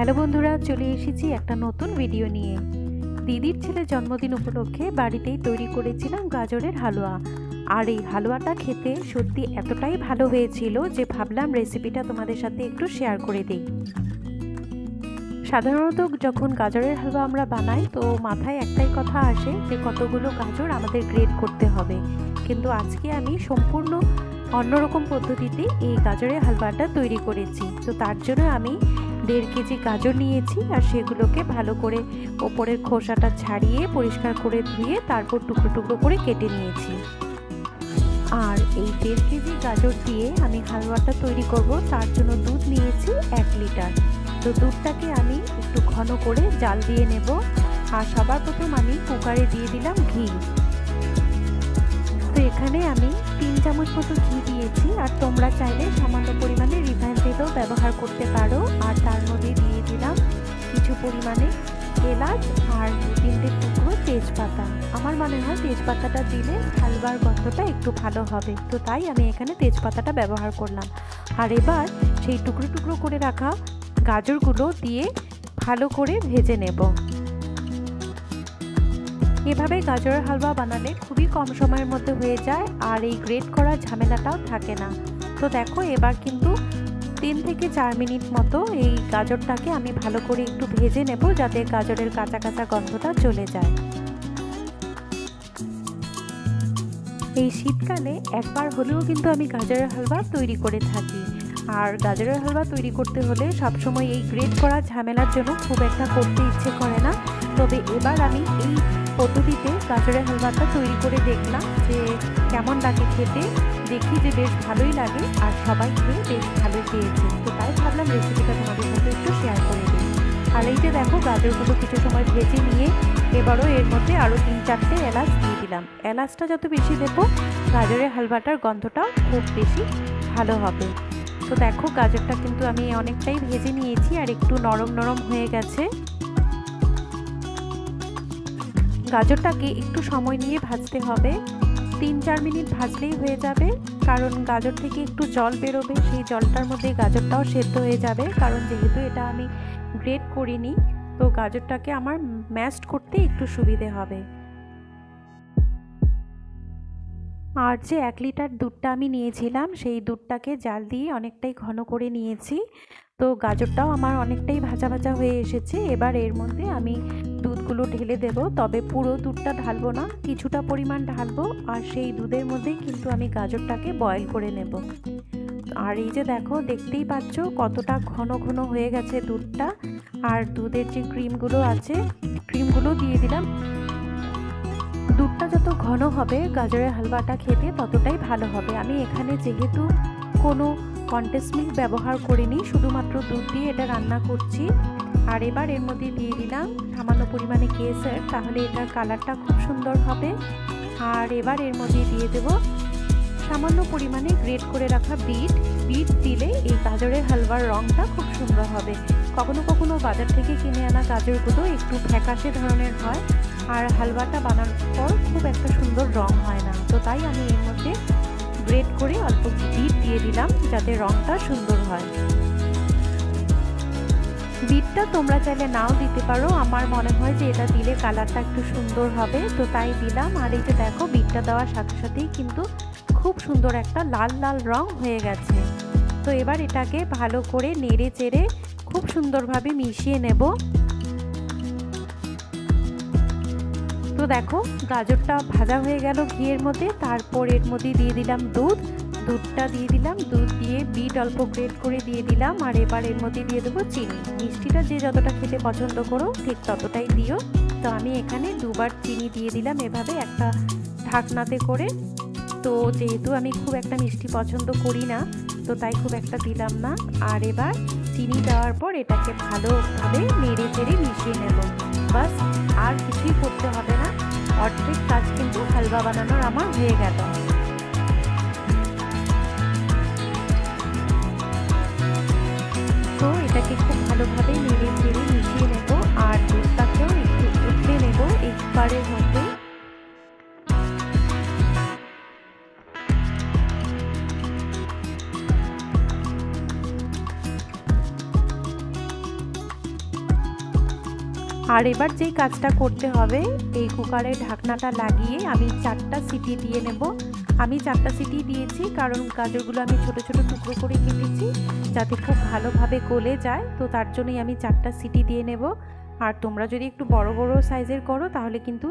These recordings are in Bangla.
হ্যালো বন্ধুরা, চলে এসেছি একটা নতুন ভিডিও নিয়ে। দিদির ছেলের জন্মদিন উপলক্ষে বাড়িতেই তৈরি করেছিলাম গাজরের হালুয়া। আর এই হালুয়াটা খেতে সত্যি এতটাই ভালো হয়েছিল যে ভাবলাম রেসিপিটা তোমাদের সাথে একটু শেয়ার করে দিই। সাধারণত যখন গাজরের হালুয়া আমরা বানাই তো মাথায় একটাই কথা আসে যে কতগুলো গাজর আমাদের গ্রেট করতে হবে, কিন্তু আজকে আমি সম্পূর্ণ অন্যরকম পদ্ধতিতে এই গাজরের হালুয়াটা তৈরি করেছি। তো তার জন্য আমি 1.5 কেজি গাজর নিয়েছি আর সেগুলোকে ভালো করে ওপরের খোসাটা ছাড়িয়ে পরিষ্কার করে ধুয়ে তারপর টুকরো টুকরো করে কেটে নিয়েছি। আর এই 1.5 কেজি গাজর দিয়ে আমি হালুয়াটা তৈরি করব। তার জন্য দুধ নিয়েছি 1 লিটার। তো দুধটাকে আমি একটু ঘন করে জাল দিয়ে নেব। আর সবার প্রথম আমি কুকারে দিয়ে দিলাম ঘি। তো এখানে আমি 3 চামচ মতো ঘি দিয়েছি, আর তোমরা চাইলে সামান্য পরিমাণে রিফাইন তেলও ব্যবহার করতে পারো। আর তার মধ্যে দিয়ে দিলাম কিছু পরিমাণে এলাচ আর 2-3টে টুকরো তেজপাতা। আমার মনে হয় তেজপাতাটা দিলে হালুয়ার গন্ধটা একটু ভালো হবে, তো তাই আমি এখানে তেজপাতাটা ব্যবহার করলাম। আর এবার সেই টুকরো টুকরো করে রাখা গাজরগুলো দিয়ে ভালো করে ভেজে নেব। এভাবে গাজরের হালুয়া বানালে খুবই কম সময়ের মধ্যে হয়ে যায়, আর এই গ্রেট করার ঝামেলাটাও থাকে না। তো দেখো, এবার কিন্তু 3 থেকে 4 মিনিট মতো এই গাজরটাকে আমি ভালো করে একটু ভেজে নেব, যাতে গাজরের কাঁচা কাঁচা গন্ধটা চলে যায়। এই শীতকালে একবার হলেও কিন্তু আমি গাজরের হালুয়া তৈরি করে থাকি। আর গাজরের হালুয়া তৈরি করতে হলে সবসময় এই গ্রেট করা ঝামেলার জন্য খুব একটা করতে ইচ্ছে করে না। তবে এবার আমি এই পদ্ধতিতে গাজরের হালুয়াটা তৈরি করে দেখলাম যে কেমন লাগে খেতে। দেখি যে বেশ ভালোই লাগে, আর সবাই খেয়ে বেশ ভালোই খেয়েছে। তো তাই ভাবলাম রেসিপিটা তোমাদের সাথে একটু শেয়ার করে দিই। আর এই যে দেখো, গাজরগুলো কিছু সময় ভেজে নিয়ে এবারও এর মধ্যে আরও 3-4টে এলাচ দিয়ে দিলাম। এলাচটা যত বেশি দেবো গাজরের হালুয়াটার গন্ধটাও খুব বেশি ভালো হবে। তো দেখো, গাজরটা কিন্তু আমি অনেকটাই ভেজে নিয়েছি আর একটু নরম নরম হয়ে গেছে। গাজরটাকে একটু সময় নিয়ে ভাজতে হবে। 3-4 মিনিট ভাজলেই হয়ে যাবে, কারণ গাজর থেকে একটু জল বেরোবে, সেই জলটার মধ্যে গাজরটাও সেদ্ধ হয়ে যাবে। কারণ যেহেতু এটা আমি গ্রেট করিনি, তো গাজরটাকে আমার ম্যাশড করতে একটু সুবিধে হবে। আর যে 1 লিটার দুধটা আমি নিয়েছিলাম, সেই দুধটাকে জাল দিয়ে অনেকটাই ঘন করে নিয়েছি। তো গাজরটাও আমার অনেকটাই ভাজা ভাজা হয়ে এসেছে। এবার এর মধ্যে আমি দুধগুলো ঢেলে দেব, তবে পুরো দুধটা ঢালবো না, কিছুটা পরিমাণ ঢালবো। আর সেই দুধের মধ্যেই কিন্তু আমি গাজরটাকে বয়েল করে নেব। আর এই যে দেখো, দেখতেই পাচ্ছ কতটা ঘন ঘন হয়ে গেছে দুধটা। আর দুধের যে ক্রিমগুলো আছে, ক্রিমগুলো দিয়ে দিলাম। দুধটা যত ঘন হবে গাজরের হালুয়াটা খেতে ততটাই ভালো হবে। আমি এখানে যেহেতু কোনো কনডেন্স মিল্ক ব্যবহার করিনি, শুধুমাত্র দুধ দিয়ে এটা রান্না করছি। আর এবার এর মধ্যে দিয়ে দিলাম সামান্য পরিমাণে কেসর, তাহলে এটার কালারটা খুব সুন্দর হবে। আর এবার এর মধ্যে দিয়ে দেব সামান্য পরিমাণে গ্রেট করে রাখা বিট। বিট দিলে এই গাজরের হালুয়ার রঙটা খুব সুন্দর হবে। কখনো কখনো বাজার থেকে কিনে আনা গাজরগুলো একটু ফ্যাকাশে ধরনের হয়, আর হালুয়াটা বানানোর পর খুব একটা সুন্দর রং হয় না। তো তাই আমি এর মধ্যে গ্রেট করে অল্প বিট দিয়ে দিলাম, যাতে রংটা সুন্দর হয়। বিটটা তোমরা চাইলে নাও দিতে পারো, আমার মনে হয় যে এটা দিলে কালারটা একটু সুন্দর হবে, তো তাই দিলাম। আর এই যে দেখো, বিটটা দেওয়ার সাথে সাথেই কিন্তু খুব সুন্দর একটা লাল লাল রং হয়ে গেছে। তো এবার এটাকে ভালো করে নেড়ে চেড়ে খুব সুন্দরভাবে মিশিয়ে নেব। তো দেখো, গাজরটা ভাজা হয়ে গেল ঘিয়ের মধ্যে। তারপর এর মধ্যে দিয়ে দিলাম দুধটা দিয়ে দিলাম। দুধ দিয়ে বিট অল্প গ্রেট করে দিয়ে দিলাম। আর এবার এর মধ্যে দিয়ে দেবো চিনি। মিষ্টিটা যে যতটা খেতে পছন্দ করো ঠিক ততটাই দিও। তো আমি এখানে 2বার চিনি দিয়ে দিলাম এভাবে একটা ঢাকনাতে করে। তো যেহেতু আমি খুব একটা মিষ্টি পছন্দ করি না, তো তাই খুব একটা দিলাম না। আর এবার চিনি দেওয়ার পর এটাকে ভালোভাবে নেড়ে চেড়ে মিশিয়ে নেব। বাস, আর কিছুই করতে হবে না। অর্ধেক কাজ কিন্তু হালুয়া বানানোর আমার হয়ে গেল। তো এটাকে খুব ভালোভাবে নেড়ে চেড়ে মিশিয়ে নেব। আর দুধটাকেও একটু উঠে নেব একবারের মধ্যে। আর এবার যেই কাজটা করতে হবে, এই কুকারের ঢাকনাটা লাগিয়ে আমি 4টা সিটি দিয়ে নেব। আমি 4টা সিটি দিয়েছি কারণ গাজরগুলো আমি ছোট ছোট টুকরো করে কেটেছি যাতে খুব ভালোভাবে গলে যায়, তো তার জন্যই আমি 4টা সিটি দিয়ে নেব। আর তোমরা যদি একটু বড় বড় সাইজের করো তাহলে কিন্তু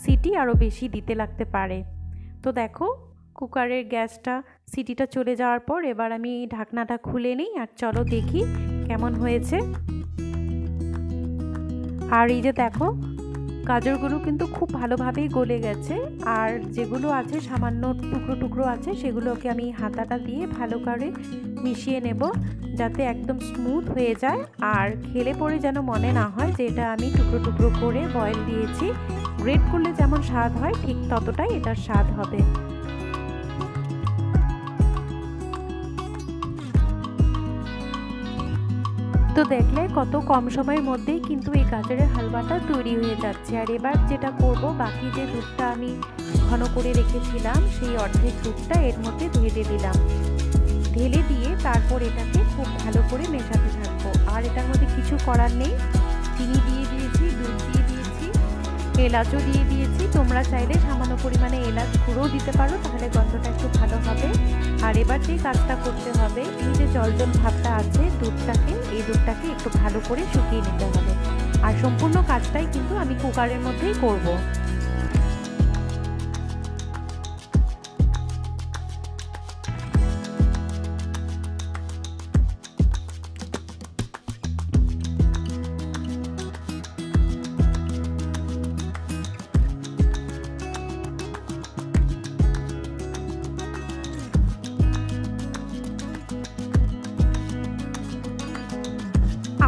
সিটি আরও বেশি দিতে লাগতে পারে। তো দেখো কুকারের গ্যাসটা সিটিটা চলে যাওয়ার পর এবার আমি ঢাকনাটা খুলে নিই আর চলো দেখি কেমন হয়েছে। আর এই যে দেখো গাজরগুলো কিন্তু খুব ভালোভাবেই গলে গেছে, আর যেগুলো আছে সামান্য টুকরো টুকরো আছে সেগুলোকে আমি হাতাটা দিয়ে ভালো করে মিশিয়ে নেব যাতে একদম স্মুথ হয়ে যায়। আর খেলে পরে যেন মনে না হয় যে এটা আমি টুকরো টুকরো করে বয়েল দিয়েছি। গ্রেট করলে যেমন স্বাদ হয় ঠিক ততটাই এটার স্বাদ হবে। তো দেখলে কত কম সময়ের মধ্যেই কিন্তু এই গাজরের হালুয়াটা তৈরি হয়ে যাচ্ছে। আর এবার যেটা করব, বাকি যে দুধটা আমি ঘন করে রেখেছিলাম সেই অর্ধেক দুধটা এর মধ্যে ঢেলে দিলাম। ঢেলে দিয়ে তারপর এটাকে খুব ভালো করে মেশাতে থাকবো। আর এটার মধ্যে কিছু করার নেই, চিনি দিয়ে দিয়েছি, দুধ দিয়ে দিয়েছি, এলাচও দিয়ে দিয়েছি। তোমরা চাইলে সামান্য পরিমাণে এলাচ গুঁড়োও দিতে পারো, তাহলে গন্ধটা একটু ভালো হবে। আর এবার যে কাজটা করতে হবে, এই যে জল জল ভাবটা আছে এই দুধটাকে একটু ভালো করে শুকিয়ে নিতে হবে। আর সম্পূর্ণ কাজটাই কিন্তু আমি কুকারের মধ্যেই করব।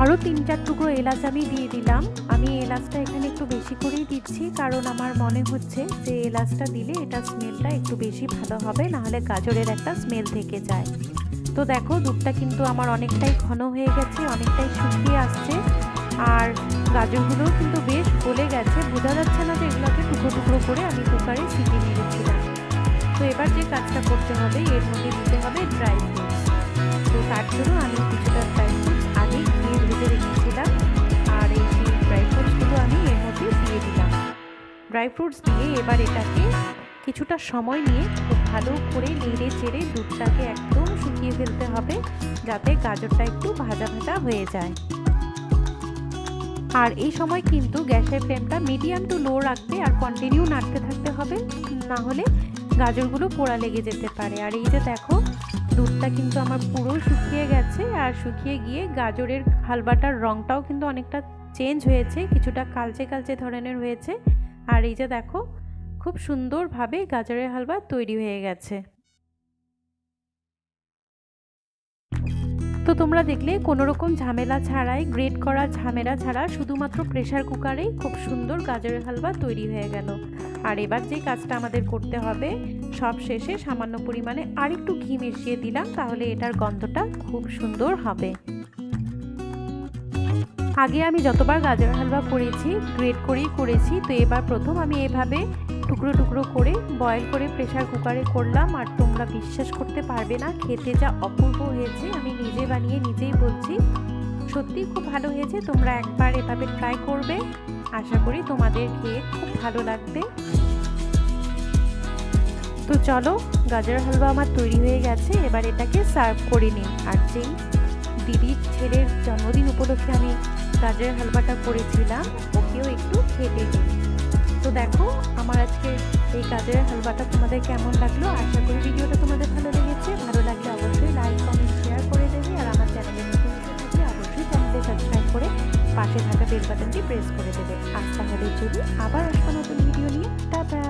আরও 3-4 টুকরো এলাচ আমি দিয়ে দিলাম। আমি এলাচটা এখানে একটু বেশি করেই দিচ্ছি কারণ আমার মনে হচ্ছে যে এলাচটা দিলে এটা স্মেলটা একটু বেশি ভালো হবে, নাহলে গাজরের একটা স্মেল থেকে যায়। তো দেখো দুধটা কিন্তু আমার অনেকটাই ঘন হয়ে গেছে, অনেকটাই শুকিয়ে আসছে। আর গাজরগুলোও কিন্তু বেশ গলে গেছে, বোঝা যাচ্ছে না যে এগুলোকে টুকরো টুকরো করে আমি কুকারে সিটি মেরেছিলাম। তো এবার যে কাজটা করতে হবে, এর মধ্যে দিতে হবে ড্রাই ফ্রুটস। তো তার জন্য আমি কিছুটা ড্রাই ফ্রুটস আগেই ধুয়ে ভেজে রেখেছিলাম, আর এই ড্রাই ফ্রুটসগুলো আমি এর মধ্যে দিয়ে দিলাম। ড্রাই ফ্রুটস দিয়ে এবার এটাকে কিছুটা সময় নিয়ে খুব ভালো করে নেড়ে চেড়ে দুধটাকে একদম শুকিয়ে ফেলতে হবে যাতে গাজরটা একটু ভাজা ভাজা হয়ে যায়। আর এই সময় কিন্তু গ্যাসের ফ্লেমটা মিডিয়াম টু লো রাখবে আর কন্টিনিউ নাড়তে থাকতে হবে, না হলে গাজরগুলো পোড়া লেগে যেতে পারে। আর এই যে দেখো দুধটা কিন্তু আমার পুরো শুকিয়ে গেছে, আর শুকিয়ে গিয়ে গাজরের হালুয়াটার রঙটাও কিন্তু অনেকটা চেঞ্জ হয়েছে, কিছুটা কালচে কালচে ধরনের হয়েছে। আর এই যে দেখো খুব সুন্দরভাবে গাজরের হালুয়া তৈরি হয়ে গেছে। তো তোমরা দেখলে কোনো রকম ঝামেলা ছাড়াই, গ্রেট করার ঝামেলা ছাড়া শুধুমাত্র প্রেসার কুকারেই খুব সুন্দর গাজরের হালুয়া তৈরি হয়ে গেল। আর এবার যে কাজটা আমাদের করতে হবে, সব শেষে সামান্য পরিমাণে আরেকটু ঘি মিশিয়ে দিলাম, তাহলে এটার গন্ধটা খুব সুন্দর হবে। আগে আমি যতবার গাজরের হালুয়া করেছি গ্রেট করেই করেছি, তো এবার প্রথম আমি এভাবে টুকরো টুকরো করে বয়েল করে প্রেসার কুকারে করলাম। আর তোমরা বিশ্বাস করতে পারবে না, খেতে যা অপূর্ব হয়েছে, আমি নিজে বানিয়ে নিজেই বলছি সত্যি খুব ভালো হয়েছে। তোমরা একবার এভাবে ট্রাই করবে, আশা করি তোমাদের খেয়ে খুব ভালো লাগবে। তো চলো গাজরের হালুয়া আমার তৈরি হয়ে গেছে, এবার এটাকে সার্ভ করে নিই। আর যেই দিদির ছেলের জন্মদিন উপলক্ষে আমি গাজরের হালুয়াটা করেছিলাম, ওকেও একটু খেতে দিই। তো দেখো আমার আজকে এই গাজরের হালুয়াটা তোমাদের কেমন লাগলো। আশা করি ভিডিওটা তোমাদের ভালো লেগেছে। ভালো লাগলে অবশ্যই লাইক কমেন্ট শেয়ার করে দেবে, আর আমার চ্যানেলে নতুন থাকলে অবশ্যই চ্যানেলটি সাবস্ক্রাইব করে পাশে থাকা বেল বাটনটি প্রেস করে দেবে। আজ তাহলে চলি, আবার আসবো নতুন ভিডিও নিয়ে। টাটা।